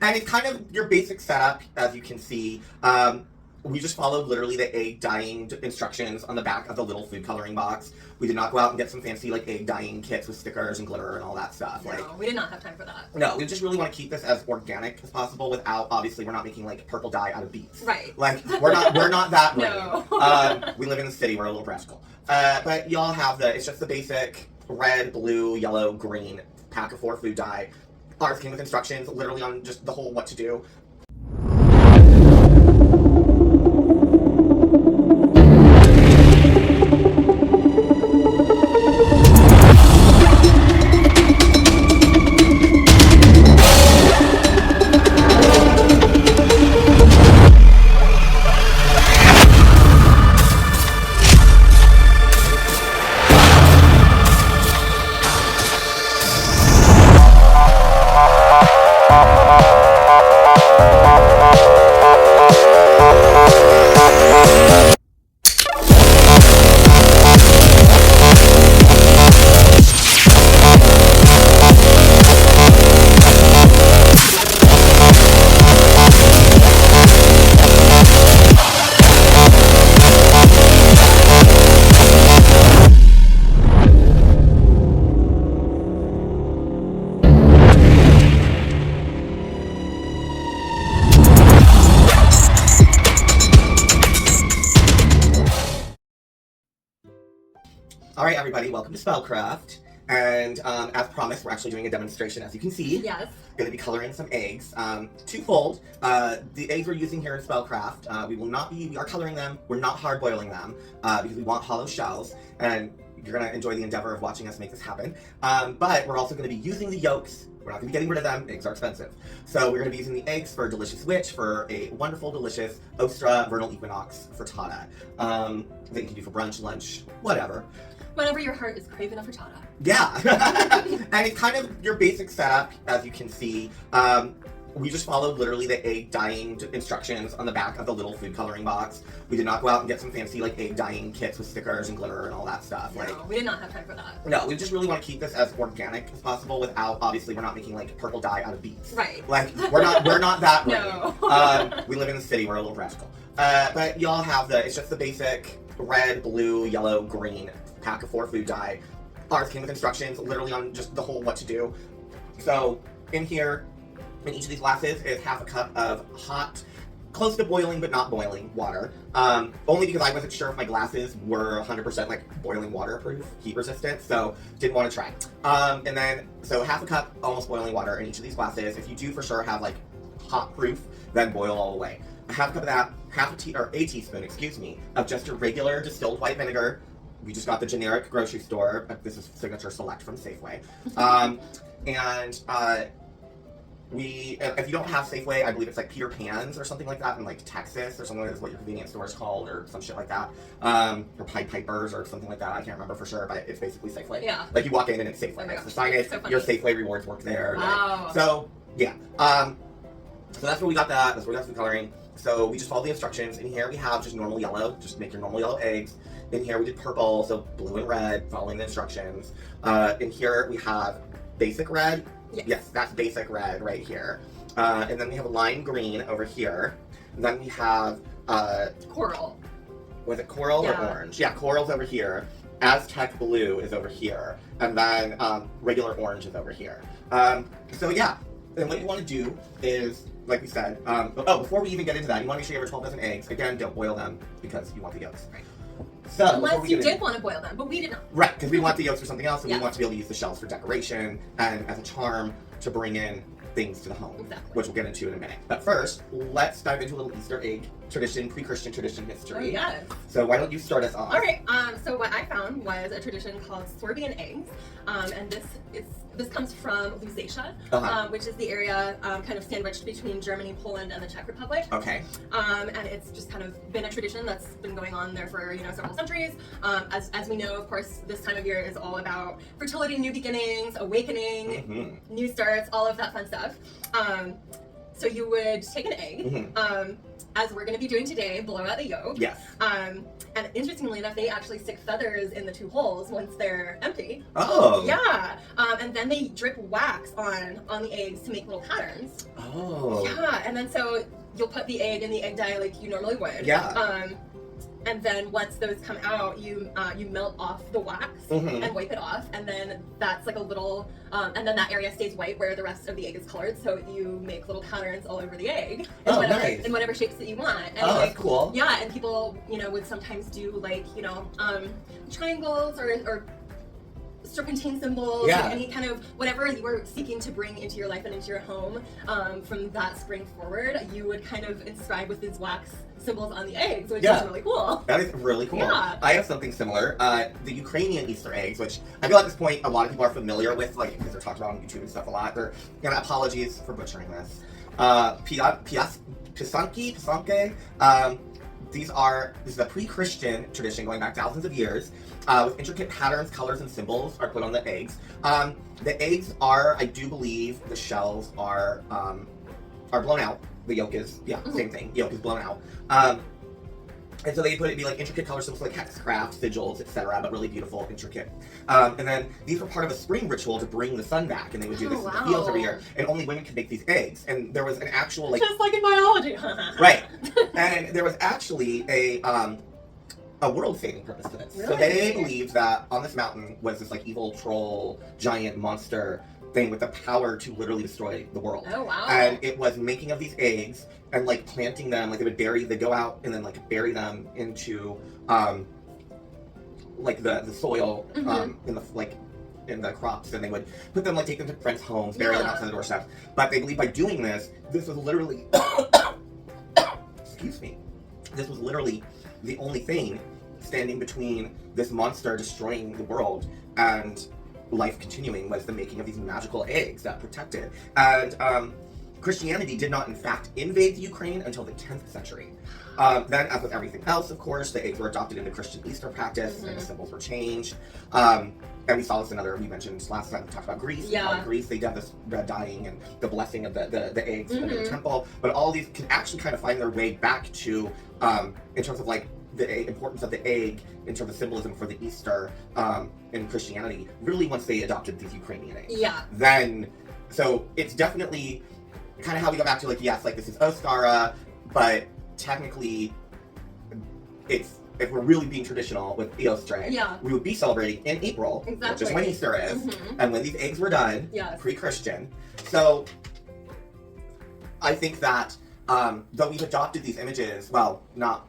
And it's kind of your basic setup, as you can see. We just followed literally the egg dyeing instructions on the back of the little food coloring box. We did not go out and get some fancy like egg dyeing kits with stickers and glitter and all that stuff. No, we did not have time for that. No, we just really want to keep this as organic as possible without, obviously, we're not making like purple dye out of beets. Right. Like, we're not that brainy. No. We live in the city, we're a little practical. But y'all have it's just the basic red, blue, yellow, green pack of 4 food dye. Ours came with instructions literally on just the whole what to do. Alright everybody, welcome to Spellcraft. And as promised, we're actually doing a demonstration, as you can see. Yes. Going to be coloring some eggs. Twofold. The eggs we're using here in Spellcraft, we are coloring them, we're not hard boiling them, because we want hollow shells, and you're going to enjoy the endeavor of watching us make this happen. But we're also going to be using the yolks. We're not going to be getting rid of them. Eggs are expensive. So we're going to be using the eggs for a delicious witch, for a wonderful, delicious Ostara Vernal Equinox frittata. That you can do for brunch, lunch, whatever. Whenever your heart is craving a frittata. Yeah. And it's kind of your basic setup, as you can see. We just followed literally the egg dyeing instructions on the back of the little food coloring box. We did not go out and get some fancy like egg dyeing kits with stickers and glitter and all that stuff. No, we did not have time for that. No, we just really want to keep this as organic as possible without, obviously, we're not making like purple dye out of beets. Right. Like, we're not that brainy. No. We live in the city, we're a little practical. But y'all have it's just the basic red, blue, yellow, green pack of 4 food dye. Ours came with instructions literally on just the whole what to do. So in here, in each of these glasses is half a cup of hot, close to boiling but not boiling water. Only because I wasn't sure if my glasses were 100% like boiling water proof, heat resistant, so didn't want to try. And then, so half a cup almost boiling water in each of these glasses. If you do for sure have like hot proof, then boil all the way. A half a cup of that, a teaspoon, of just your regular distilled white vinegar. We just got the generic grocery store. This is Signature Select from Safeway. If you don't have Safeway, I believe it's like Peter Pan's or something like that in like Texas or something like that's what your convenience store is called or some shit like that. Or Pied Pipers or something like that. I can't remember for sure, but it's basically Safeway. Yeah. Like you walk in and it's Safeway. Oh my It's the gosh, signage. so Your Safeway rewards work there. Wow. Like, so yeah. So that's where we got that. That's where we got some coloring. So we just followed the instructions. In here we have just normal yellow. Just make your normal yellow eggs. In here we did purple, so blue and red, following the instructions. In here we have basic red. Yes, that's basic red right here. And then we have a lime green over here. And then we have coral. Was it coral or orange? Yeah, coral's over here. Aztec blue is over here. And then regular orange is over here. So yeah. And what you want to do is, like we said, before we even get into that, you want to make sure you have your 12 dozen eggs. Again, don't boil them because you want the yolks. Right. So, unless you did want to boil them, but we did not. Right, because we want the yolks for something else, and we want to be able to use the shells for decoration and as a charm to bring in things to the home, which we'll get into in a minute. But first, let's dive into a little Easter egg tradition, pre-Christian tradition history. Oh, yes. So why don't you start us off? All right. So what I found was a tradition called Sorbian eggs, and this comes from Lusatia, which is the area kind of sandwiched between Germany, Poland, and the Czech Republic. Okay. And it's just kind of been a tradition that's been going on there for several centuries. As we know, of course, this time of year is all about fertility, new beginnings, awakening, new starts, all of that fun stuff. So you would take an egg, as we're going to be doing today, blow out the yolk. Yes. And interestingly enough, they actually stick feathers in the 2 holes once they're empty. Oh. Yeah. And then they drip wax on the eggs to make little patterns. Oh. Yeah, and then so you'll put the egg in the egg dye like you normally would. Yeah. And then once those come out, you melt off the wax and wipe it off, and then that's like a little, and then that area stays white where the rest of the egg is colored. So you make little patterns all over the egg in whatever shapes that you want. And that's cool. Yeah, and people would sometimes do like triangles or serpentine symbols, like any kind of whatever you were seeking to bring into your life and into your home from that spring forward, you would kind of inscribe with these wax symbols on the eggs, which is really cool. That is really cool. Yeah. I have something similar. The Ukrainian Easter eggs, which I feel at this point a lot of people are familiar with, like because they're talked about on YouTube and stuff a lot. They're apologies for butchering this. Pisanke. This is a pre-Christian tradition going back thousands of years, with intricate patterns, colors, and symbols are put on the eggs. The eggs are, I do believe, the shells are blown out. The yolk is, same thing. Yolk is blown out. And so they put it be like intricate color symbols like HEKA-TEA, sigils, etc., but really beautiful, intricate. And then these were part of a spring ritual to bring the sun back, and they would do this in the fields every year, and only women could make these eggs. And there was an actual just like in biology. Right. And there was actually a world-saving purpose to this. Really? So they believed that on this mountain was this like evil troll, giant monster thing with the power to literally destroy the world. Oh wow. And it was making of these eggs and like planting them, like they go out and then like bury them into like the soil in the crops, and they would put them, like take them to friends' homes, bury them outside the doorsteps. But they believed by doing this was literally excuse me. This was literally the only thing standing between this monster destroying the world and life continuing, was the making of these magical eggs that protected. And Christianity did not in fact invade the Ukraine until the 10th century. Then, as with everything else, of course, the eggs were adopted into Christian Easter practice, and the symbols were changed. And we saw this we mentioned last time, we talked about Greece. Yeah. In Greece, they did this red dyeing and the blessing of the eggs in the temple. But all these can actually kind of find their way back to, in terms of like, the importance of the egg in terms of symbolism for the Easter in Christianity, really once they adopted these Ukrainian eggs. Yeah. Then, so it's definitely kind of how we go back to like, yes, like this is Ostara, but technically if we're really being traditional with Ostara, we would be celebrating in April, which is when Easter is, and when these eggs were done, pre-Christian. So I think that though we've adopted these images, well, not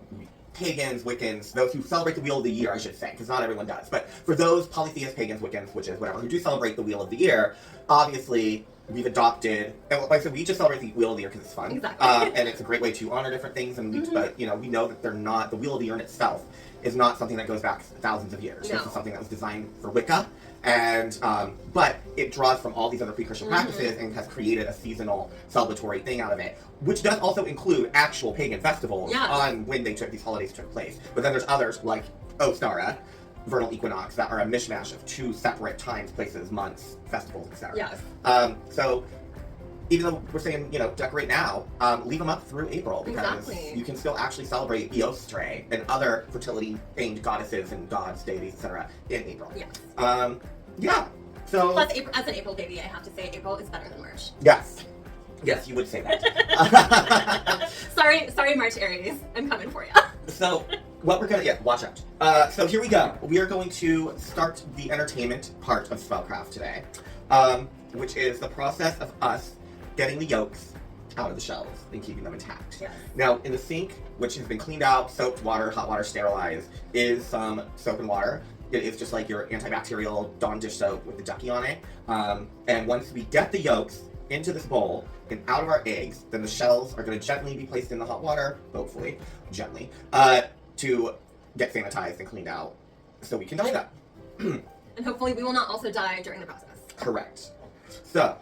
pagans, Wiccans, those who celebrate the Wheel of the Year, I should say, because not everyone does. But for those polytheist pagans, Wiccans, witches, whatever, who do celebrate the Wheel of the Year, obviously we've adopted, and like I said, we just celebrate the Wheel of the Year because it's fun. Exactly. And it's a great way to honor different things, and but we know that they're not, the Wheel of the Year in itself is not something that goes back thousands of years. No. This is something that was designed for Wicca, and but it draws from all these other pre-Christian practices and has created a seasonal celebratory thing out of it, which does also include actual pagan festivals on when these holidays took place. But then there's others like Ostara, Vernal Equinox, that are a mishmash of two separate times, places, months, festivals, etc. Yes. So even though we're saying, decorate now, leave them up through April, because you can still actually celebrate Ostara and other fertility-themed goddesses and gods, deities, etc. in April. Yes. Yeah. So plus, as an April baby, I have to say April is better than March. Yes. Yes, you would say that. sorry, March Aries. I'm coming for you. So, what we're gonna, watch out. So here we go. We are going to start the entertainment part of Spellcraft today, which is the process of us getting the yolks out of the shells and keeping them intact. Yes. Now, in the sink, which has been cleaned out, soaped water, hot water, sterilized, is some soap and water. It is just like your antibacterial Dawn dish soap with the ducky on it. And once we get the yolks into this bowl and out of our eggs, then the shells are going to gently be placed in the hot water, hopefully, gently, to get sanitized and cleaned out so we can dye them. And hopefully we will not also die during the process. Correct. So,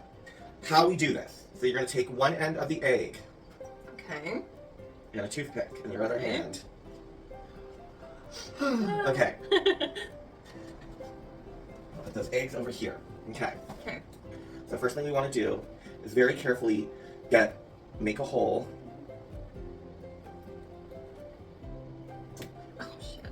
how we do this. So you're going to take one end of the egg. Okay. And a toothpick in your other hand. Okay. I'll put those eggs over here. Okay. Okay. So first thing we want to do is very carefully make a hole. Oh shit.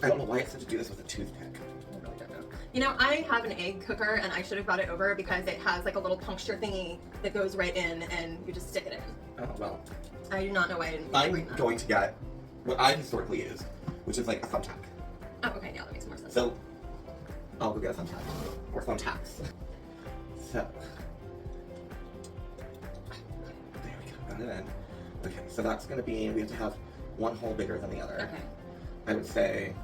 I don't know why I said to do this with a toothpick. I really don't know. You know, I have an egg cooker and I should have brought it over because it has like a little puncture thingy that goes right in and you just stick it in. Oh, well. I do not know why I didn't I'm bring that. going to get what I historically use, which is like a thumbtack. Oh, okay, yeah, that makes more sense. So, I'll go get a thumbtack. Or thumbtacks. So. There we go, got it in. Okay, so that's gonna be, we have to have one hole bigger than the other. Okay. I would say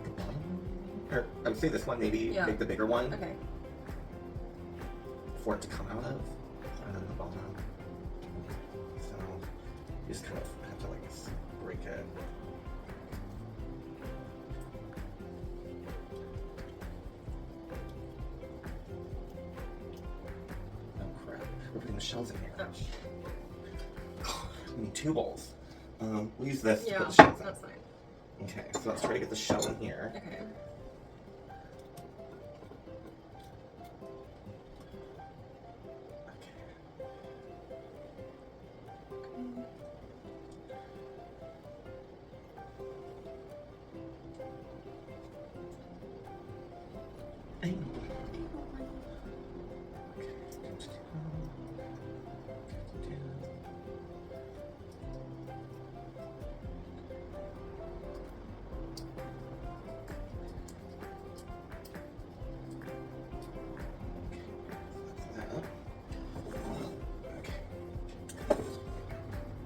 the bottom, or I would say this one maybe make the bigger one Okay. for it to come out of, and then the bottom. So you just kind of have to like break it. Oh crap! We're putting the shells in here. Oh. We need 2 bowls. We'll use this to Yeah, put the shells in. that's fine. Okay, so let's try to get the shell in here. Okay.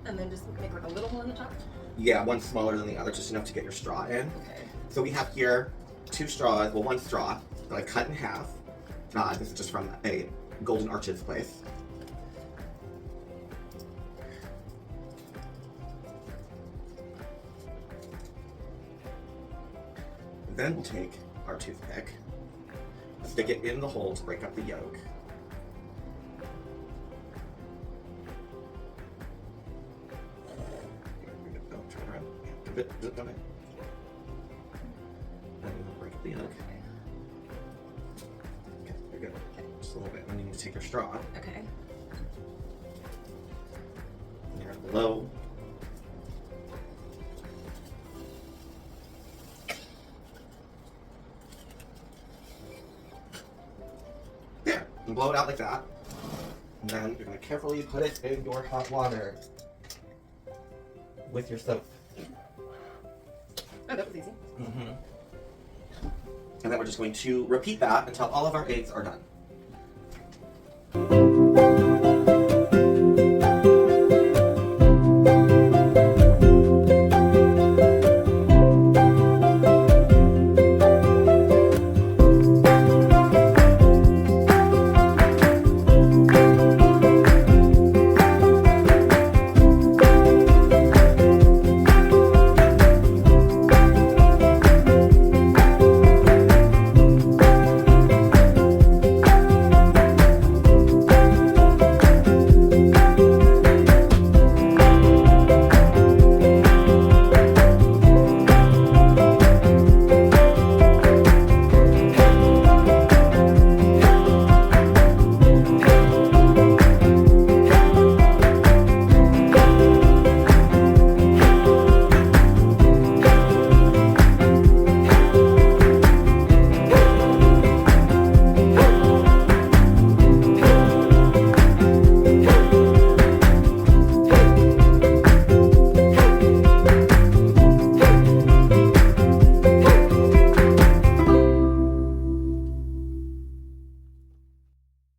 And then just make like a little hole in the top? Yeah, one smaller than the other, just enough to get your straw in. Okay. So we have here 2 straws, well 1 straw that I cut in half. This is just from a Golden Arches place. Then we'll take our toothpick, stick it in the hole to break up the yolk. Turn around. Dump it. And we'll break up the yolk. Okay, you're good. Okay. Just a little bit. And you need to take your straw. Okay. And you're gonna blow. There. And blow it out like that. And then you're gonna carefully put it in your hot water with your soap. Oh, that was easy. Mm-hmm. And then we're just going to repeat that until all of our eggs are done.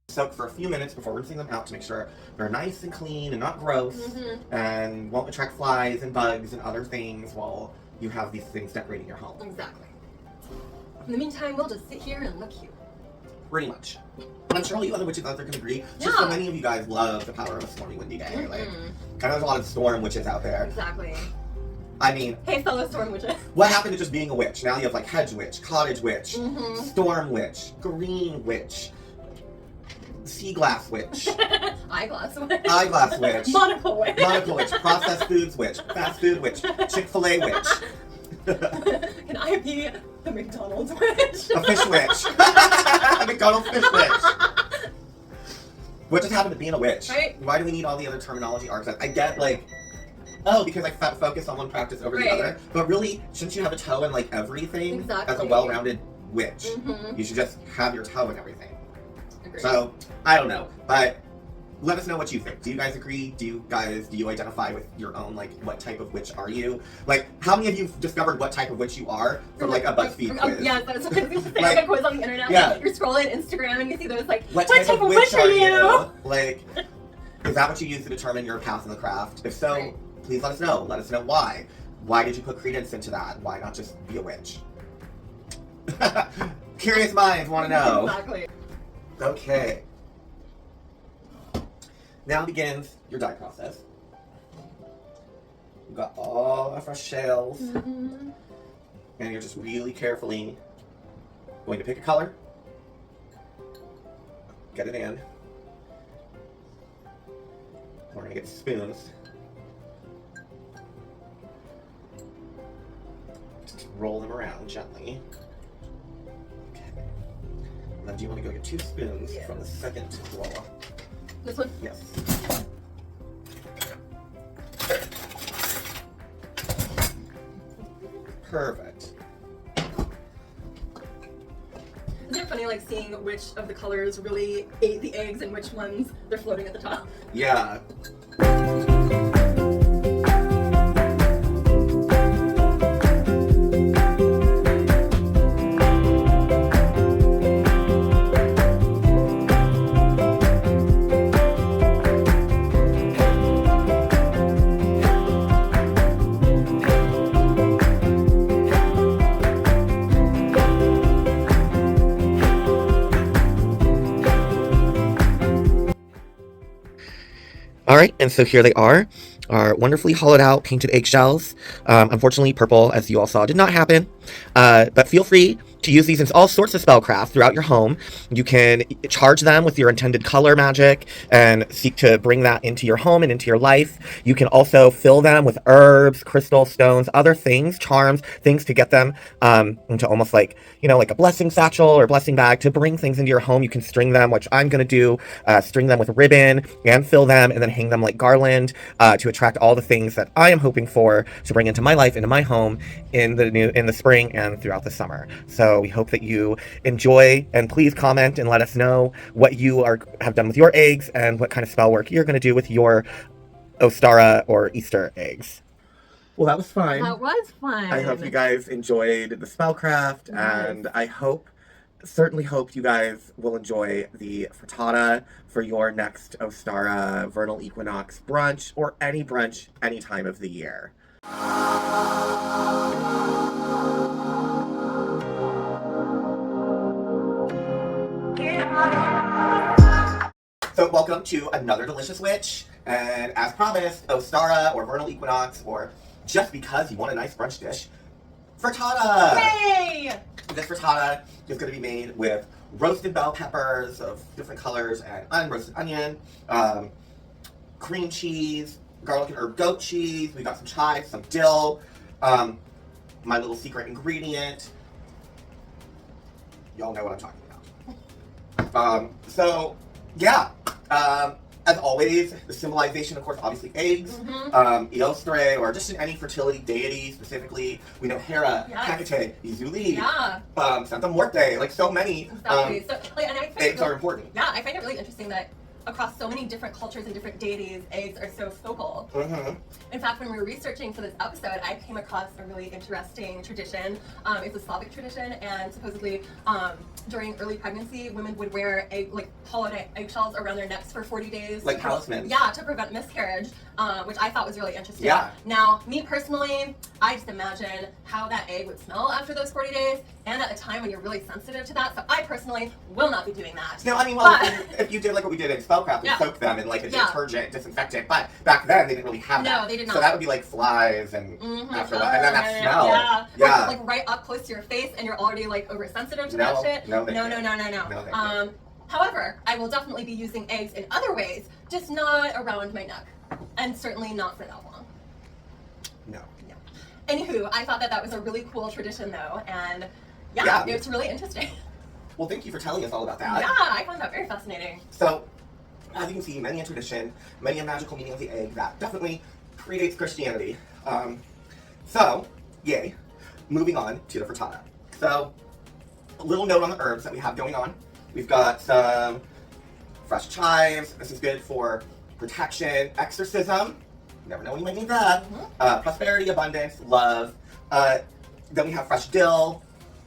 Soak for a few minutes before rinsing them out to make sure they're nice and clean and not gross and won't attract flies and bugs and other things while you have these things decorating your home. Exactly. In the meantime, we'll just sit here and look cute. Pretty much. And I'm sure all you other witches out there can agree. Just so many of you guys love the power of a stormy, windy day. Like, I know there's a lot of storm witches out there. Exactly. I mean, Hey, fellow storm witches. what happened to just being a witch? Now you have like hedge witch, cottage witch, storm witch, green witch, sea glass witch, Eyeglass witch. eyeglass witch, Monocle witch. monocle witch, processed foods witch, fast food witch, Chick-fil-A witch, Can I be the McDonald's witch? a fish witch, a McDonald's fish witch. What just happened to being a witch? Right? Why do we need all the other terminology archetypes? I get like oh, because I focus on one practice over the Right. other. But really, shouldn't you have a toe in like everything? Exactly. As a well-rounded witch. Mhm. You should just have your toe in everything. Agreed. So, I don't know. But let us know what you think. Do you guys agree? Do you identify with your own, like, what type of witch are you? Like, how many of you discovered what type of witch you are from, like, a BuzzFeed quiz? Yeah, that's what I was gonna say, Like, like a quiz on the internet. yeah. You're scrolling Instagram and you see those, like, What type of witch are you? Like, is that what you use to determine your path in the craft? If so, Right. please let us know. Let us know why. Why did you put credence into that? Why not just be a witch? Curious minds want to know. Exactly. Okay. Now begins your dye process. You've got all the fresh shells, Mm-hmm. and you're just really carefully going to pick a color, get it in. We're gonna get spoons. Just roll them around gently. Okay. And then do you want to go get 2 spoons Yeah. from the second roll? This one? Yes. Perfect. Isn't it funny, like, seeing which of the colors really ate the eggs and which ones they're floating at the top? Yeah. All right, and so here they are, our wonderfully hollowed out painted eggshells. Unfortunately, purple, as you all saw, did not happen. But feel free to use these in all sorts of spellcraft throughout your home. You can charge them with your intended color magic and seek to bring that into your home and into your life. You can also fill them with herbs, crystal stones, other things, charms, things to get them into almost like, like a blessing satchel or blessing bag to bring things into your home. You can string them, which I'm going to do, string them with ribbon and fill them and then hang them like garland to attract all the things that I am hoping for to bring into my life, into my home in the spring and throughout the summer. So we hope that you enjoy, and please comment and let us know what you have done with your eggs and what kind of spell work you're going to do with your Ostara or Easter eggs. Well, that was fun. That was fun. I hope you guys enjoyed the spellcraft, and I certainly hope you guys will enjoy the frittata for your next Ostara Vernal Equinox brunch, or any brunch any time of the year. So welcome to another delicious witch, and as promised, Ostara or Vernal Equinox, or just because you want a nice brunch dish, frittata! Yay! This frittata is going to be made with roasted bell peppers of different colors and unroasted onion, cream cheese, garlic and herb goat cheese, we got some chives, some dill, my little secret ingredient. Y'all know what I'm talking about. As always, the symbolization, of course, obviously eggs, Eostre, or just in any fertility deity specifically. We know HERA, HEKA-TEA, Izuli, Santa Muerte, like so many. Exactly. And I find eggs are important. Yeah, I find it really interesting that across so many different cultures and different deities, eggs are so focal. In fact, when we were researching for this episode, I came across a really interesting tradition. It's a Slavic tradition, and supposedly during early pregnancy, women would wear hollowed eggshells around their necks for 40 days. Like talismans. Yeah, to prevent miscarriage, which I thought was really interesting. Yeah. Now, me personally, I just imagine how that egg would smell after those 40 days, and at a time when you're really sensitive to that. So I personally will not be doing that. No, I mean, if you did like what we did in Spellcraft, we soak them in like a detergent, disinfectant, but back then they didn't really have that. No, they did not. So that would be like flies and after that, and then that smell. Yeah. Like right up close to your face, and you're already like oversensitive to that shit. No. However, I will definitely be using eggs in other ways, just not around my neck, and certainly not for that long. No. Anywho, I thought that was a really cool tradition, though, and it's really interesting. Well, thank you for telling us all about that. Yeah, I found that very fascinating. So, as you can see, many a tradition, many a magical meaning of the egg that definitely predates Christianity. So, yay. Moving on to the frittata. So, a little note on the herbs that we have going on. We've got some fresh chives. This is good for protection, exorcism. You never know when you might need that. Prosperity, abundance, love. Then we have fresh dill.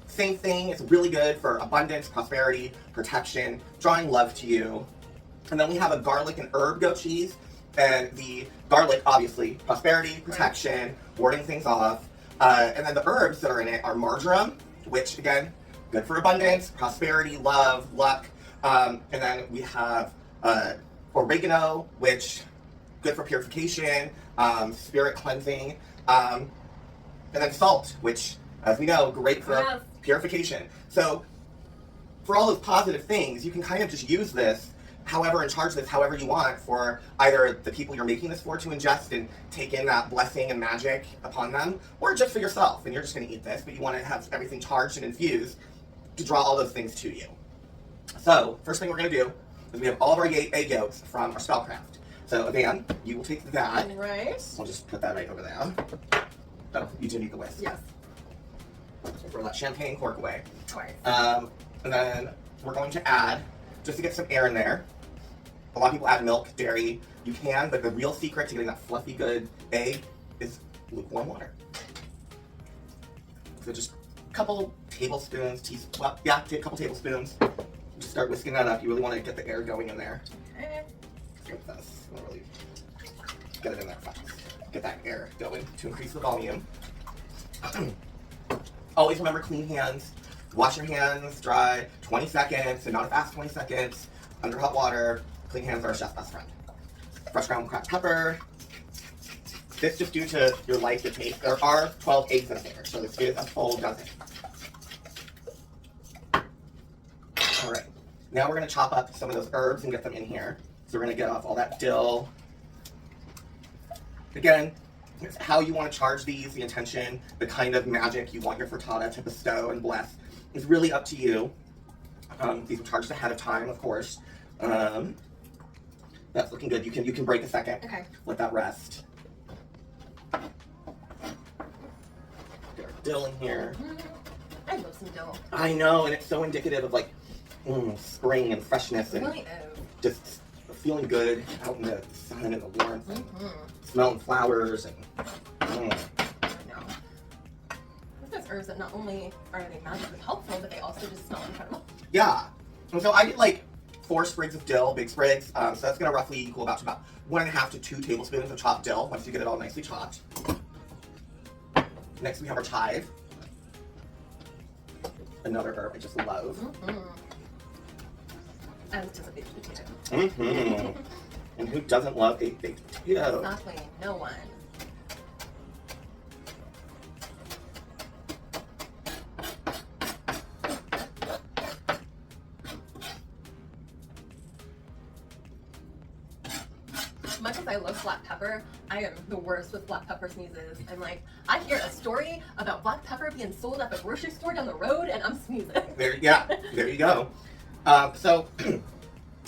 Same thing. It's really good for abundance, prosperity, protection, drawing love to you. And then we have a garlic and herb goat cheese. And the garlic, obviously, prosperity, protection, warding things off. And then the herbs that are in it are marjoram, which, again, good for abundance, prosperity, love, luck. And then we have oregano, which good for purification, spirit cleansing. And then salt, which, as we know, great for purification. So for all those positive things, you can kind of just use this and charge this however you want for either the people you're making this for to ingest and take in that blessing and magic upon them, or just for yourself, and you're just going to eat this, but you want to have everything charged and infused to draw all those things to you. So, first thing we're going to do is we have all of our egg yolks from our Spellcraft. So, Van, you will take that. Right. I'll just put that right over there. Oh, you do need the whisk. Yes. Throw that champagne cork away. Of course. And then we're going to add, just to get some air in there, a lot of people add milk, dairy. You can, but the real secret to getting that fluffy, good egg is lukewarm water. So just a couple tablespoons, take a couple tablespoons. Just start whisking that up. You really want to get the air going in there. Okay. Get this. Really get it in there fast. Get that air going to increase the volume. Always remember clean hands. Wash your hands dry 20 seconds, and not a fast 20 seconds. Under hot water. Clean hands are a chef's best friend. Fresh ground cracked pepper. This just due to your life and taste. There are 12 eggs in there, so this is a full dozen. Alright, now we're going to chop up some of those herbs and get them in here. So we're going to get off all that dill. Again, it's how you want to charge these, the intention, the kind of magic you want your frittata to bestow and bless is really up to you. These are charged ahead of time, of course. That's looking good. You can break a second. Okay. Let that rest. Get our dill in here. I love some dill. I know, and it's so indicative of like spring and freshness and Really is. just feeling good out in the sun and the warmth and smelling flowers and. I know. There's herbs that not only are they magically helpful, but they also just smell incredible. Yeah. And so I did like 4 sprigs of dill, big sprigs. So that's going to roughly equal about 1.5 to 2 tablespoons of chopped dill once you get it all nicely chopped. Next we have our chive. Another herb I just love. As does a baked potato. And who doesn't love a baked potato? Exactly. No one. Much as I love black pepper, I am the worst with black pepper sneezes. I'm like, I hear a story about black pepper being sold at the grocery store down the road, and I'm sneezing. There you go. So,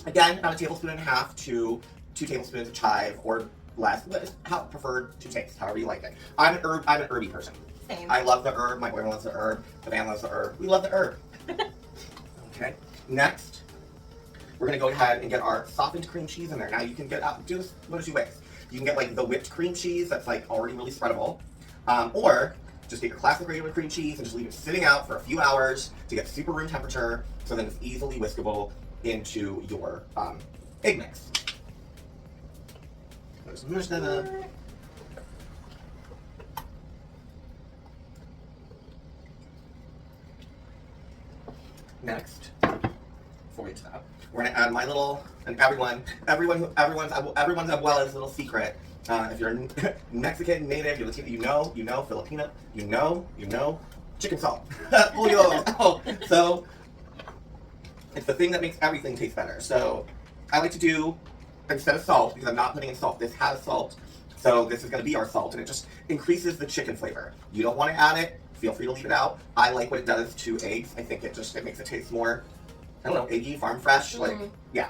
again, about 1.5 tablespoons to 2 tablespoons of chive or less. How preferred to taste, however you like it. I'm an herby person. Same. I love the herb. My boyfriend loves the herb. The man loves the herb. We love the herb. Okay. Next, we're gonna go ahead and get our softened cream cheese in there. Now you can get do this one of 2 ways. You can get like the whipped cream cheese that's like already really spreadable, or just get your classic regular cream cheese and just leave it sitting out for a few hours to get super room temperature, so then it's easily whiskable into your egg mix. Just mush that up. Next, before we get to that, we're gonna add my little, and everyone's as well as little secret. If you're Mexican, native, you're Latino, you know, Filipino, you know, chicken salt. So it's the thing that makes everything taste better. So I like to do, instead of salt, because I'm not putting in salt, this has salt. So this is gonna be our salt, and it just increases the chicken flavor. You don't wanna add it, feel free to leave it out. I like what it does to eggs. I think it makes it taste more, I don't know, eggy, farm fresh, like, yeah.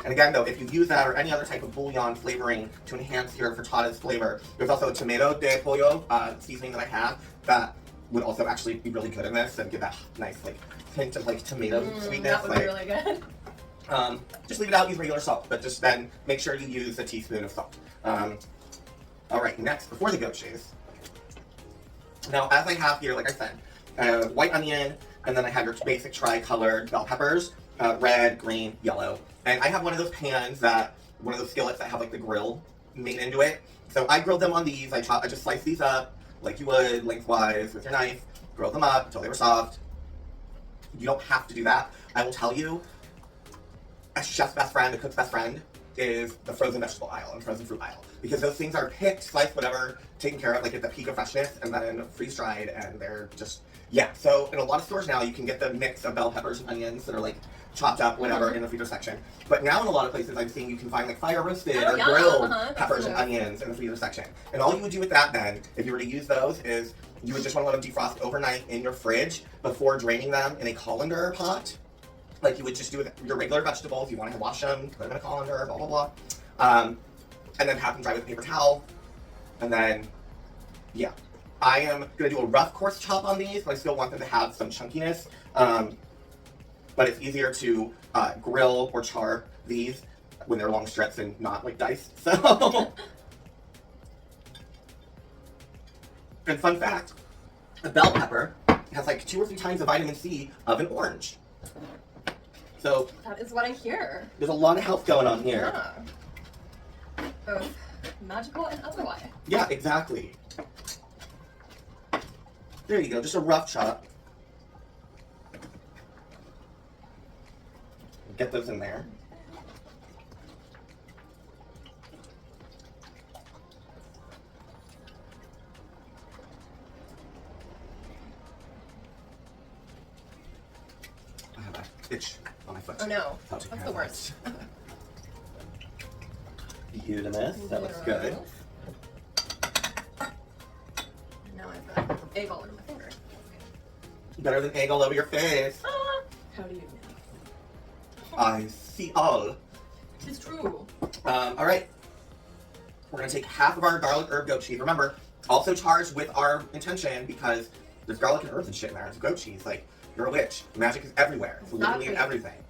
And again, though, if you use that or any other type of bouillon flavoring to enhance your frittata's flavor, there's also a tomato de pollo seasoning that I have that would also actually be really good in this and give that nice like hint of like tomato sweetness. That would be really good. Just leave it out, use regular salt, but just then make sure you use a teaspoon of salt. All right, next, before the goat cheese. Now, as I have here, like I said, white onion, and then I have your basic tri-colored bell peppers, red, green, yellow. And I have one of those pans one of those skillets that have like the grill made into it. So I grilled them on these. I just sliced these up like you would, lengthwise with your knife, grilled them up until they were soft. You don't have to do that. I will tell you, a chef's best friend, a cook's best friend, is the frozen vegetable aisle and frozen fruit aisle. Because those things are picked, sliced, whatever, taken care of, like at the peak of freshness, and then freeze-dried, and they're just, yeah. So in a lot of stores now, you can get the mix of bell peppers and onions that are like chopped up, whatever, in the freezer section. But now in a lot of places, I'm seeing you can find like fire roasted or grilled peppers and onions in the freezer section. And all you would do with that then, if you were to use those, is you would just want to let them defrost overnight in your fridge before draining them in a colander pot. Like you would just do with your regular vegetables. You want to wash them, put them in a colander, blah, blah, blah. And then have them dry with a paper towel. And then, yeah. I am going to do a rough coarse chop on these, but I still want them to have some chunkiness. But it's easier to grill or char these when they're long strips and not like diced. So, and fun fact, a bell pepper has like 2 or 3 times the vitamin C of an orange. So that is what I hear. There's a lot of health going on here. Yeah. Both magical and otherwise. Yeah, exactly. There you go, just a rough chop. Get those in there. I have an itch on my foot. Oh no, that's the worst. Beautimous, that looks good. Now I've got egg all over my finger. Better than egg all over your face. How do you know? I see all. It's true. Alright. We're going to take half of our garlic herb goat cheese. Remember, also charged with our intention because there's garlic and herbs and shit in there. It's goat cheese. Like, you're a witch. Magic is everywhere. It's literally in everything.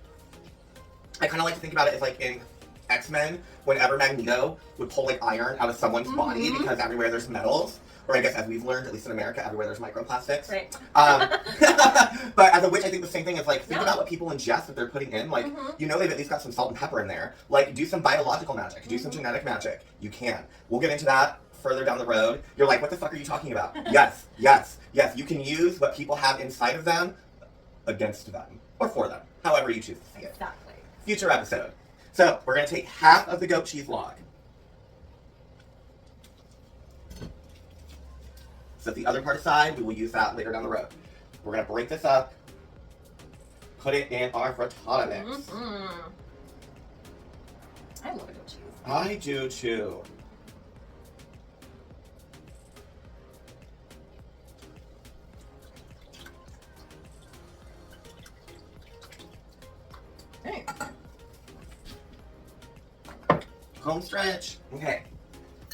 I kind of like to think about it as like in X-Men, whenever Magneto would pull like iron out of someone's body because everywhere there's metals. Or I guess as we've learned, at least in America, everywhere there's microplastics. Right. But as a witch, I think the same thing is like, think about what people ingest that they're putting in. Like, you know they've at least got some salt and pepper in there. Like, do some biological magic. Do some genetic magic. You can. We'll get into that further down the road. You're like, what the fuck are you talking about? Yes, yes, yes. You can use what people have inside of them against them. Or for them. However you choose to see it. Exactly. Future episode. So, we're going to take half of the goat cheese log. Set the other part aside. We will use that later down the road. We're going to break this up. Put it in our frittata mix. I love goat cheese. I do too. Hey. Home stretch. Okay.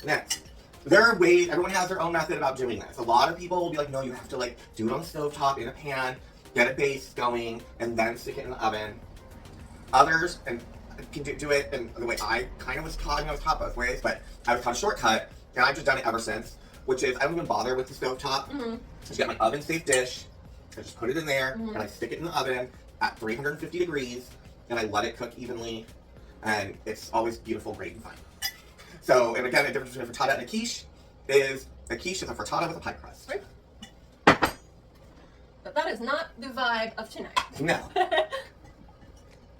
Next. There are ways, everyone has their own method about doing this. A lot of people will be like, no, you have to like do it on the stovetop in a pan, get a base going, and then stick it in the oven. Others can do it in the way I kind of was taught. I was taught both ways, but I was taught a shortcut, and I've just done it ever since, which is I don't even bother with the stovetop. I just get my oven-safe dish, I just put it in there, and I stick it in the oven at 350 degrees, and I let it cook evenly, and it's always beautiful, great, and fine. So, and again, the difference between a frittata and a quiche is a frittata with a pie crust. Right. But that is not the vibe of tonight. No.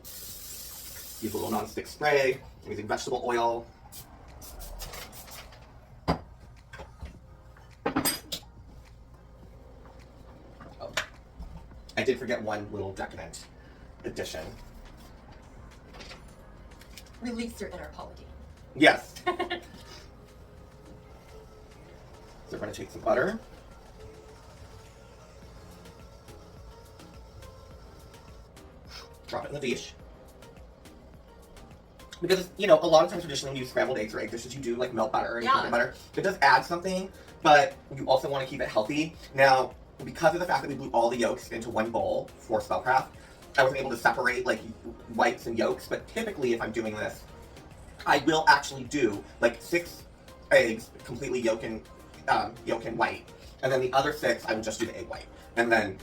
Use a little non-stick spray. I'm using vegetable oil. Oh. I did forget one little decadent addition. Release your inner Polity. Yes. So we're going to take some butter. Drop it in the dish. because, you know, a lot of times traditionally when you use scrambled eggs or egg dishes, you do like melt butter and coconut butter. It does add something, but you also want to keep it healthy. Now, because of the fact that we blew all the yolks into one bowl for Spellcraft, I wasn't able to separate like whites and yolks, but typically if I'm doing this, I will actually do like 6 eggs completely yolk and white, and then the other 6 I will just do the egg white, and then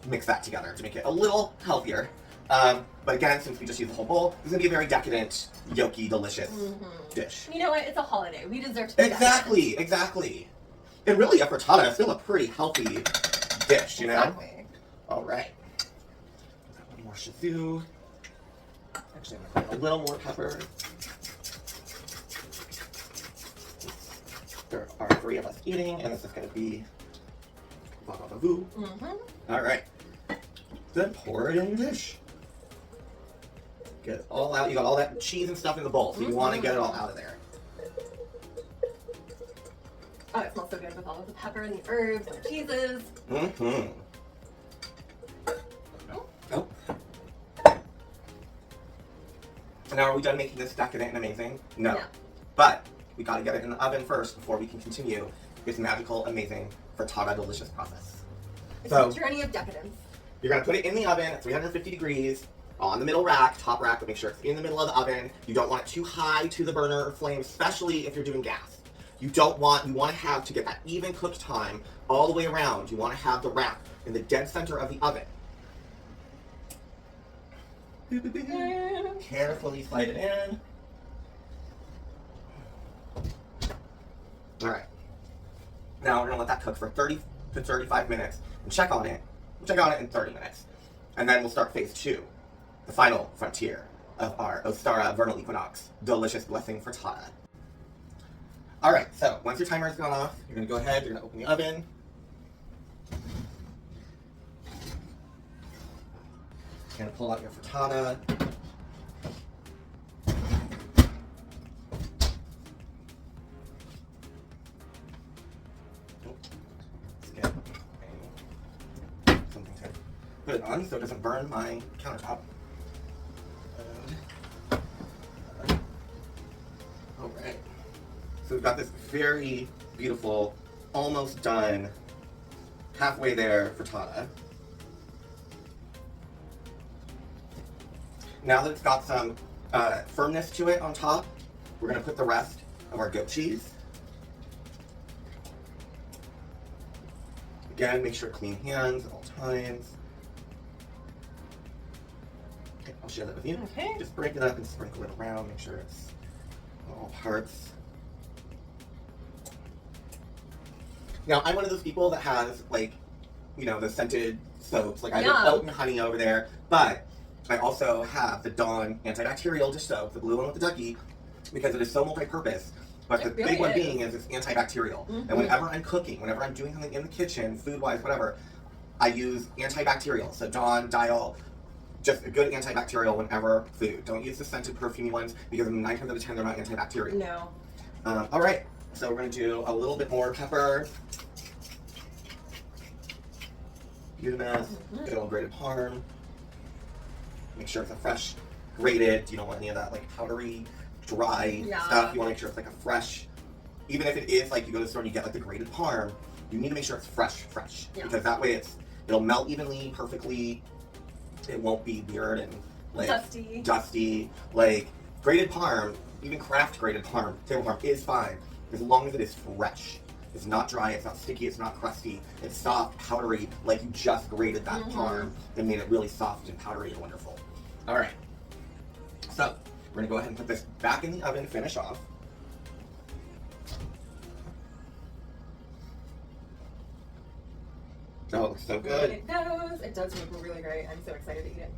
mix that together to make it a little healthier. But again, since we just use the whole bowl, it's gonna be a very decadent, yolky, delicious dish. You know what? It's a holiday. We deserve to be Exactly. And really, a frittata is still a pretty healthy dish, you know? Exactly. All right. One more shizu. Actually, I'm gonna put a little more pepper. There are 3 of us eating, and this is gonna be va-va-va-voo. All right. Then pour it in your dish. Get it all out. You got all that cheese and stuff in the bowl, so you want to get it all out of there. Oh, it smells so good with all of the pepper and the herbs and the cheeses. Oh. Now, are we done making this decadent and amazing? No. Yeah. But we got to get it in the oven first before we can continue this magical, amazing, frittata delicious process. It's a journey of decadence. You're going to put it in the oven at 350 degrees on the middle rack, top rack, but make sure it's in the middle of the oven. You don't want it too high to the burner or flame, especially if you're doing gas. You want to have to get that even cooked time all the way around. You want to have the rack in the dead center of the oven. Carefully slide it in. All right. Now we're going to let that cook for 30 to 35 minutes and check on it. We'll check on it in 30 minutes. And then we'll start phase 2, the final frontier of our Ostara Vernal Equinox delicious blessing frittata. All right, so once your timer has gone off, you're going to go ahead, you're going to open the oven. You're going to pull out your frittata. Put it on so it doesn't burn my countertop. Alright. So we've got this very beautiful, almost done, halfway there frittata. Now that it's got some firmness to it on top, we're going to put the rest of our goat cheese. Again, make sure clean hands at all times. I'll share that with you. Okay. Just break it up and sprinkle it around. Make sure it's all parts. Now, I'm one of those people that has, like, you know, the scented soaps. Like, I have oat and honey over there. But I also have the Dawn antibacterial dish soap, the blue one with the ducky, because it is so multi-purpose. But the big one being is it's antibacterial. And whenever I'm cooking, whenever I'm doing something in the kitchen, food-wise, whatever, I use antibacterial. So Dawn, Dial, just a good antibacterial whenever food. Don't use the scented perfumey ones because 9 times out of 10 they're not antibacterial. No. All right, so we're going to do a little bit more pepper. Good enough. Good old grated parm. Make sure it's a fresh grated. You don't want any of that like powdery, dry stuff. You want to make sure it's like a fresh. Even if it is like you go to the store and you get like the grated parm, you need to make sure it's fresh, because that way it'll melt evenly, perfectly. It won't be weird and like dusty. Like grated parm, even craft grated parm, table parm is fine as long as it is fresh. It's not dry, it's not sticky, it's not crusty. It's soft, powdery, like you just grated that parm and made it really soft and powdery and wonderful. All right. So we're gonna go ahead and put this back in the oven to finish off. Oh, it looks so good. It goes. It does look really great. I'm so excited to eat it.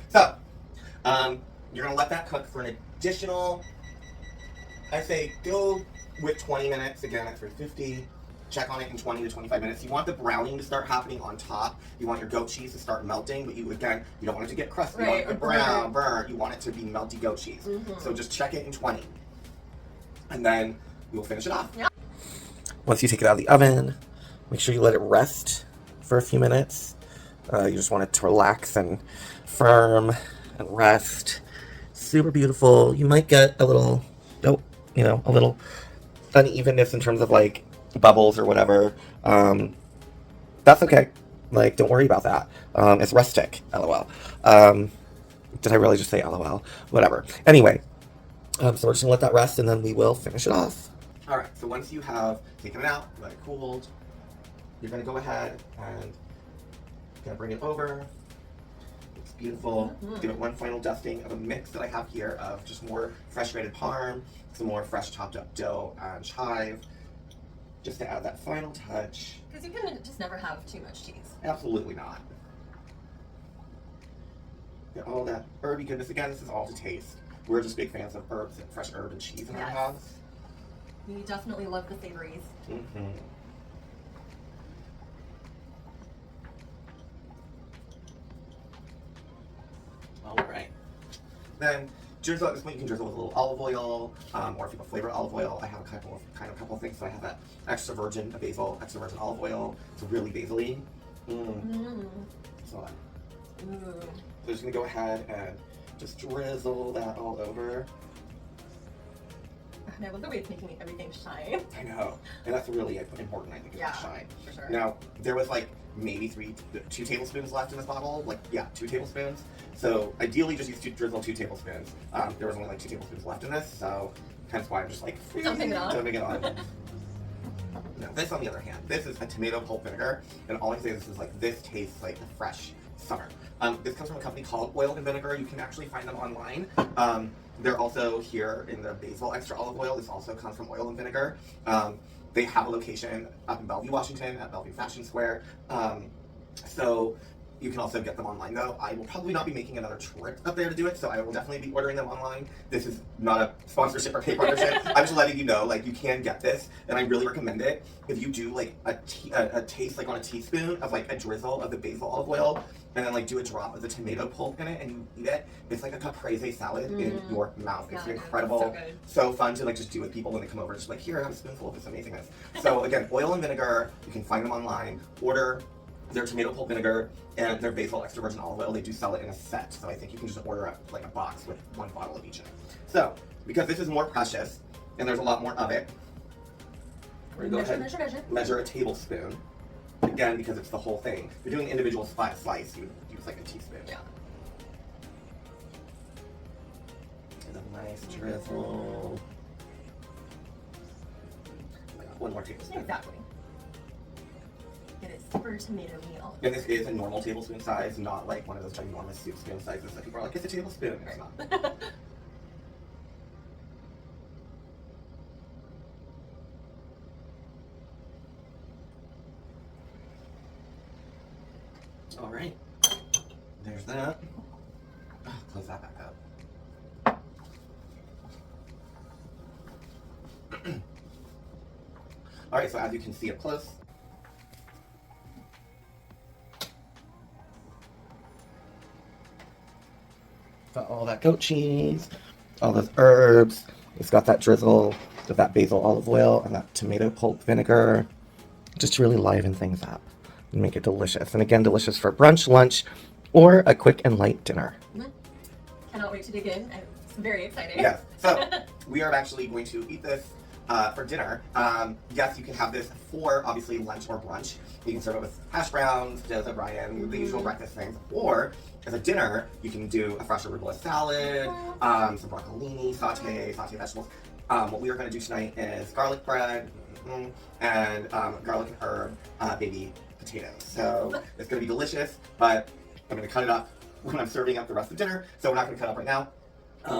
So, you're gonna let that cook for an additional, I say go with 20 minutes, again at 350. check on it in 20 to 25 minutes. You want the browning to start happening on top. You want your goat cheese to start melting, but you don't want it to get crusty. You want it to burn. You want it to be melty goat cheese. So just check it in 20. And then we'll finish it off. Yeah. Once you take it out of the oven, make sure you let it rest for a few minutes. You just want it to relax and firm and rest. Super beautiful. You might get a little, a little unevenness in terms of like bubbles or whatever. That's okay. Like, don't worry about that. It's rustic, LOL. Did I really just say LOL? Whatever. Anyway, so we're just gonna let that rest and then we will finish it off. All right, so once you have taken it out, let it cooled, you're gonna go ahead and bring it over. It's beautiful. Give it one final dusting of a mix that I have here of just more fresh grated parm, some more fresh chopped up dough and chive, just to add that final touch. Because you can just never have too much cheese. Absolutely not. Get all that herby goodness. Again, this is all to taste. We're just big fans of herbs and fresh herb and cheese in our house. We definitely love the savories. All right. Then drizzle at this point. You can drizzle with a little olive oil, or if you have a flavored olive oil. I have a couple of things. So I have that extra virgin extra virgin olive oil. It's really basil-y. So I'm just gonna go ahead and just drizzle that all over. And I love the way it's making everything shine. I know, and that's really important. I think is the shine. For sure. Now there was like maybe 2 tablespoons left in this bottle. 2 tablespoons. So ideally, just use drizzle 2 tablespoons. There was only 2 tablespoons left in this, so hence why I'm just dumping it on. Now this, on the other hand, this is a tomato pulp vinegar, and all I can say is this tastes like a fresh summer. This comes from a company called Oil and Vinegar. You can actually find them online. They're also here in the basil extra olive oil. This also comes from Oil and Vinegar. They have a location up in Bellevue, Washington, at Bellevue Fashion Square. So you can also get them online, though. I will probably not be making another trip up there to do it, so I will definitely be ordering them online. This is not a sponsorship or paid partnership. I'm just letting you know, you can get this, and I really recommend it. If you do, a taste, on a teaspoon of, a drizzle of the basil olive oil, and then, do a drop of the tomato pulp in it, and you eat it, it's like a caprese salad in your mouth. It's incredible. So fun to, just do with people when they come over. Just here, have a spoonful of this amazingness. So, again, Oil and Vinegar, you can find them online. Order their tomato pulp vinegar and their basil extra virgin olive oil. They do sell it in a set, so I think you can just order a box with 1 bottle of each in it. So, because this is more precious and there's a lot more of it, we're gonna go ahead and measure a tablespoon. Again, because it's the whole thing. If you're doing an individual slice, you would use a teaspoon. Yeah. And a nice drizzle. One more tablespoon. Exactly. It is super tomato-y. And this is a normal tablespoon size, not one of those ginormous soup spoon sizes that people are it's a tablespoon. It's not. All right. There's that. Close that back up. All right, so as you can see up close, got all that goat cheese, all those herbs. It's got that drizzle of that basil olive oil and that tomato pulp vinegar, just to really liven things up and make it delicious. And again, delicious for brunch, lunch, or a quick and light dinner. Cannot wait to dig in. It's very exciting. Yes. So we are actually going to eat this for dinner. Yes, you can have this for obviously lunch or brunch. You can serve it with hash browns, potatoes O'Brien, the usual breakfast things. Or as a dinner, you can do a fresh arugula salad, some broccolini, saute vegetables. What we are going to do tonight is garlic bread and garlic and herb baby potatoes. So it's going to be delicious, but I'm going to cut it up when I'm serving up the rest of dinner. So we're not going to cut up right now.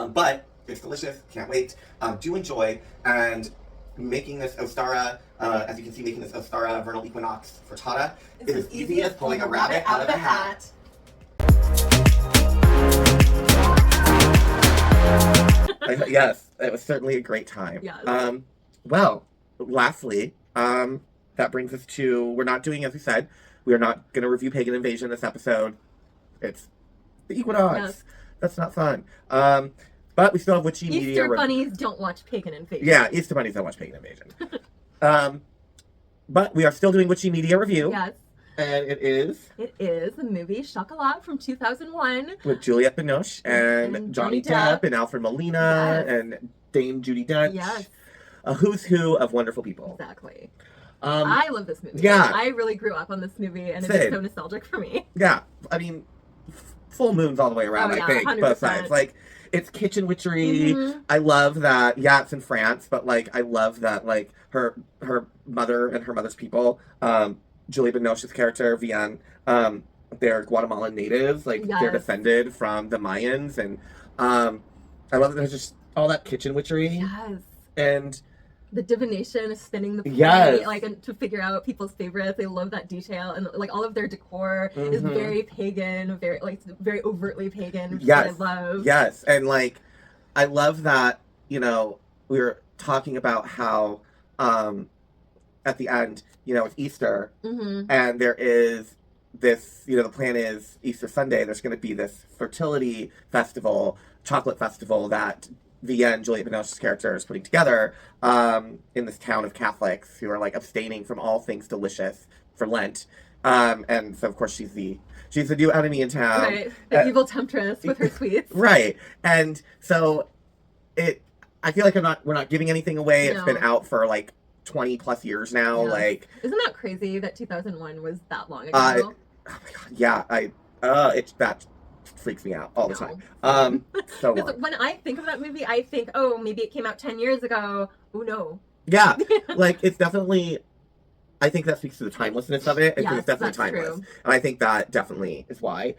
But it's delicious. Can't wait. Do enjoy. And making this Ostara, as you can see, making this Ostara Vernal Equinox frittata is as easy as pulling a rabbit out of a hat. Yes, it was certainly a great time. Yes. Well, lastly, that brings us to, we're not doing, as we said, we are not going to review Pagan Invasion this episode. It's the Equinox. Yes. That's not fun. But we still have Witchy Media. Easter bunnies don't watch Pagan Invasion. Yeah, Easter bunnies don't watch Pagan Invasion. But we are still doing Witchy Media review. Yes. And it is? It is the movie Chocolat from 2001. With Juliette Binoche and Johnny Depp and Alfred Molina and Dame Judi Dench. Yes. A who's who of wonderful people. Exactly. I love this movie. Yeah. I really grew up on this movie, and it's Same. so nostalgic for me. Yeah. I mean, full moons all the way around, I think. 100%. Both sides. Like, it's kitchen witchery. I love that. Yeah, it's in France, but, like, I love that, like, her mother and her mother's people, Julie Binoche's character, Vian, they're Guatemalan natives. Like, they're descended from the Mayans. And I love that there's just all that kitchen witchery. Yes. And the divination is spinning the plate, Yes. like, and to figure out people's favorites. They love that detail, and like all of their decor is very pagan, very overtly pagan, which Yes. is what I love. Yes, and like, I love that, you know, we were talking about how, at the end, you know, it's Easter, and there is this, you know, the plan is Easter Sunday, there's going to be this fertility festival, chocolate festival that Vienne, Juliette Binoche's character, is putting together in this town of Catholics who are like abstaining from all things delicious for Lent. And so, of course, she's the new enemy in town. Right, the evil temptress with her sweets. Right, and so I feel like we're not giving anything away. It's been out for like 20 plus years now. Yeah. Like, isn't that crazy that 2001 was that long ago? Oh my god, yeah, that freaks me out all the time. So long. When I think of that movie, I think, oh, maybe it came out 10 years ago. Oh no. Yeah, like, it's definitely, I think that speaks to the timelessness of it. I think it's definitely timeless. True. And I think that definitely is why.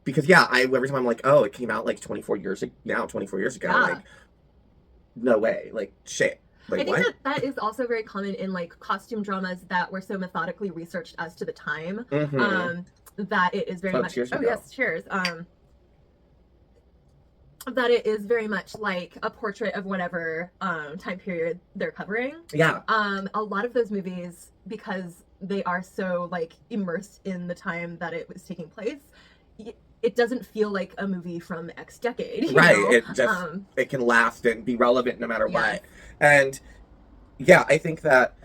Because yeah, every time I'm like, oh, it came out like 24 years ago. Yeah. Like, no way. Like, shit. Like, I think what? that is also very common in like costume dramas that were so methodically researched as to the time. That it is very much. Cheers, oh yes, cheers. That it is very much like a portrait of whatever time period they're covering. Yeah. A lot of those movies, because they are so like immersed in the time that it was taking place, it doesn't feel like a movie from X decade. Right. You know? It just it can last and be relevant no matter what. And yeah, I think that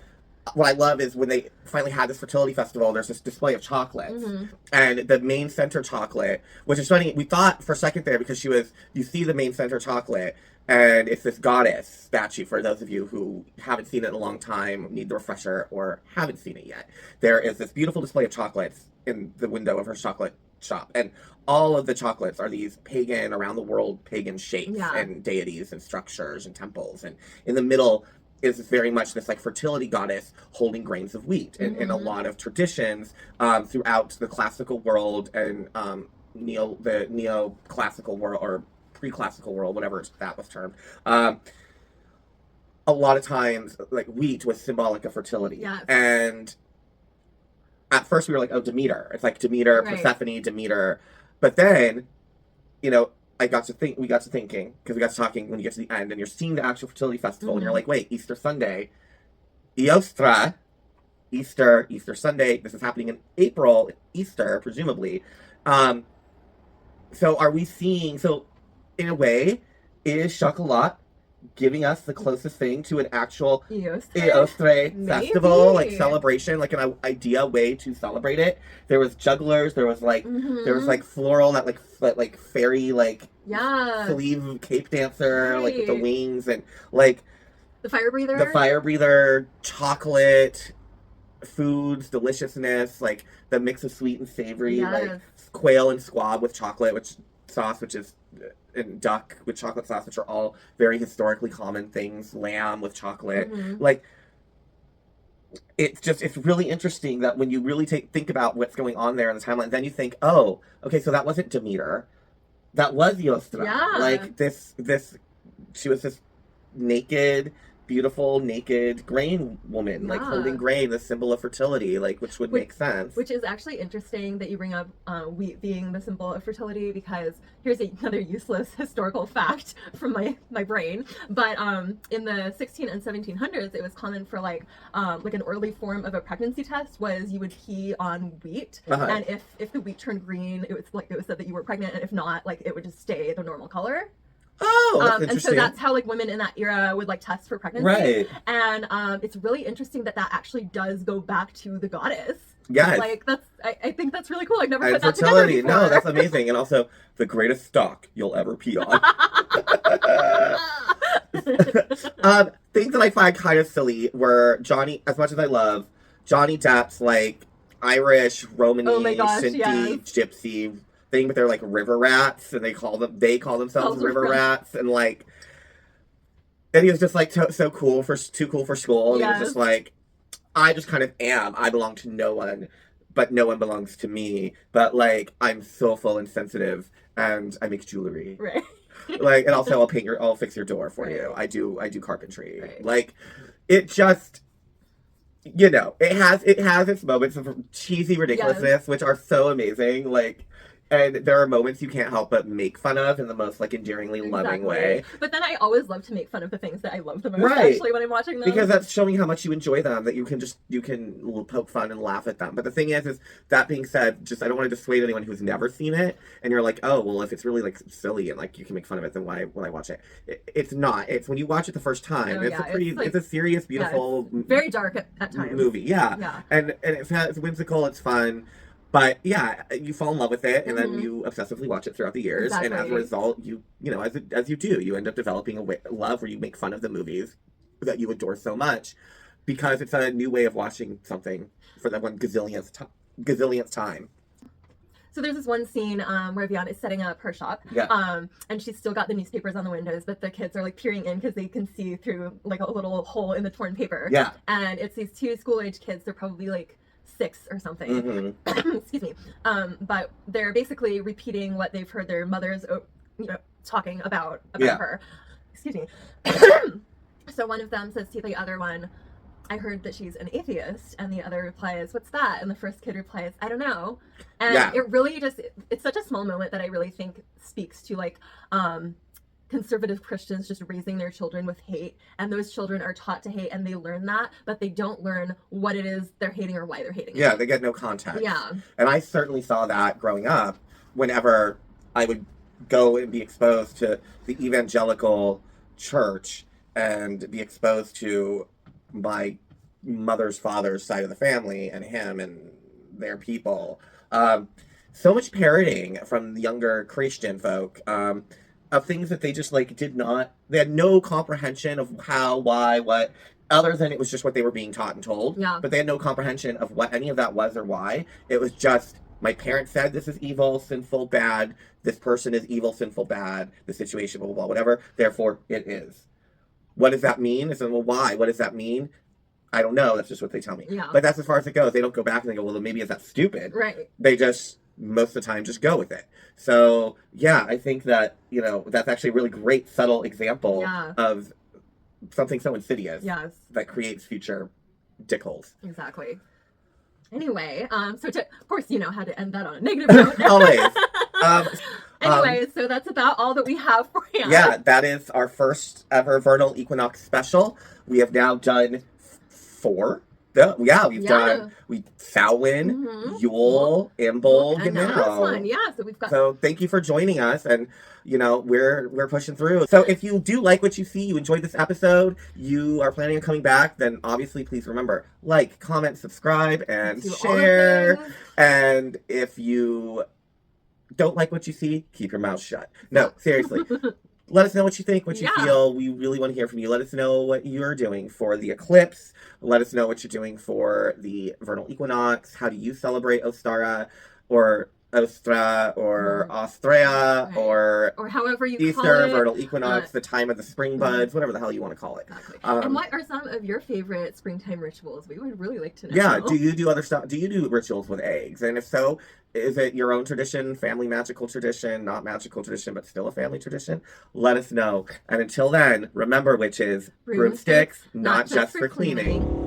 what I love is when they finally had this fertility festival, there's this display of chocolates. And the main center chocolate, which is funny, we thought for a second there, because you see the main center chocolate, and it's this goddess statue, for those of you who haven't seen it in a long time, need the refresher, or haven't seen it yet. There is this beautiful display of chocolates in the window of her chocolate shop. And all of the chocolates are these pagan, around the world pagan shapes and deities and structures and temples. And in the middle is very much this like fertility goddess holding grains of wheat. And in a lot of traditions throughout the classical world and the neoclassical world, or pre-classical world, whatever that was termed, a lot of times like wheat was symbolic of fertility. And at first we were like, oh, Demeter. It's like Demeter, Persephone, Demeter. But then, you know, we got to thinking, because we got to talking when you get to the end, and you're seeing the actual fertility festival, and you're like, wait, Easter Sunday, Ostara, Easter Sunday, this is happening in April, Easter, presumably. So are we seeing, so in a way, is Chocolat giving us the closest thing to an actual Eostre festival, like celebration, like an idea way to celebrate it? There was jugglers, there was like floral, that like fairy sleeve cape dancer, like with the wings, and like the fire breather, chocolate, foods, deliciousness, like the mix of sweet and savory, like quail and squab with chocolate, which is and duck with chocolate sauce, which are all very historically common things. Lamb with chocolate, like it's really interesting that when you really think about what's going on there in the timeline, then you think, oh, okay, so that wasn't Demeter, that was Ostara. Like this, she was this naked beautiful naked grain woman, like holding grain, the symbol of fertility, like which would make sense. Which is actually interesting that you bring up wheat being the symbol of fertility, because here's another useless historical fact from my brain. But in the 16 and 1700s, it was common for like an early form of a pregnancy test was you would pee on wheat, and if the wheat turned green, it was said that you were pregnant, and if not, like it would just stay the normal color. Oh, that's interesting. And so that's how like women in that era would like test for pregnancy. Right. And it's really interesting that actually does go back to the goddess. Yes. Like I think that's really cool. I've never put that fertility. together before. No, that's amazing. And also the greatest stock you'll ever pee on. Things that I find kind of silly were Johnny, as much as I love Johnny Depp's like Irish, Romany, Shinty, Gypsy thing, but they're like river rats, and they call themselves river rats, and like, and he was just like too cool for school, and he was just like, I just kind of am. I belong to no one, but no one belongs to me. But like, I'm soulful and sensitive, and I make jewelry. Right. Like, and also I'll fix your door for you. I do carpentry. Right. Like, it just, you know, it has its moments of cheesy ridiculousness, which are so amazing. Like, and there are moments you can't help but make fun of in the most like endearingly loving way. But then I always love to make fun of the things that I love the most, actually, when I'm watching them. Because that's showing how much you enjoy them, that you can poke fun and laugh at them. But the thing is that being said, just I don't want to dissuade anyone who's never seen it, and you're like, oh, well, if it's really like silly and like you can make fun of it, then why watch it? It's not. It's when you watch it the first time, it's a serious, beautiful, very dark at times movie. Yeah. And it's whimsical, it's fun. But yeah, you fall in love with it, and then you obsessively watch it throughout the years, and as a result, you know, as you do, you end up developing a love where you make fun of the movies that you adore so much, because it's a new way of watching something for that one gazillionth time. So there's this one scene where Vivian is setting up her shop, and she's still got the newspapers on the windows, but the kids are like peering in because they can see through like a little hole in the torn paper. Yeah, and it's these two school-age kids. They're probably like 6 or something. Excuse me. But they're basically repeating what they've heard their mothers, talking about her. Excuse me. So one of them says to the other one, I heard that she's an atheist, and the other replies, what's that? And the first kid replies, I don't know. And it really it's such a small moment that I really think speaks to like conservative Christians just raising their children with hate, and those children are taught to hate, and they learn that, but they don't learn what it is they're hating or why they're hating it. Yeah, they get no context. Yeah. And I certainly saw that growing up whenever I would go and be exposed to the evangelical church and be exposed to my mother's father's side of the family and him and their people. So much parroting from the younger Christian folk. Of things that they just like they had no comprehension of how, why, what, other than it was just what they were being taught and told. Yeah. But they had no comprehension of what any of that was or why. It was just, my parents said this is evil, sinful, bad. This person is evil, sinful, bad. The situation, blah, blah, blah, whatever. Therefore, it is. What does that mean? I said, well, why? What does that mean? I don't know. That's just what they tell me. Yeah. But that's as far as it goes. They don't go back and they go, well, then maybe is that stupid? Right. They just, most of the time, just go with it. So, yeah, I think that, you know, that's actually a really great, subtle example of something so insidious that creates future dickholes. Exactly. Anyway, so of course, you know how to end that on a negative note. Always. Anyway, so that's about all that we have for you. Yeah, that is our first ever Vernal Equinox Special. We have now done 4. We've done Samhain, Yule, Imbolc, and now. One. Yeah, so we've got. So thank you for joining us, and you know we're pushing through. So if you do like what you see, you enjoyed this episode, you are planning on coming back, then obviously please remember like, comment, subscribe, and share. And if you don't like what you see, keep your mouth shut. No, seriously. Let us know what you think, what you feel. We really want to hear from you. Let us know what you're doing for the eclipse. Let us know what you're doing for the vernal equinox. How do you celebrate Ostara? Or Ostara or Ostara or however you call Easter, it. Vernal Equinox, the time of the spring buds, whatever the hell you want to call it. Exactly. And what are some of your favorite springtime rituals? We would really like to know. Yeah, do you do other stuff? Do you do rituals with eggs? And if so, is it your own tradition, family magical tradition, not magical tradition, but still a family tradition? Let us know. And until then, remember, witches, broomsticks, not just for cleaning.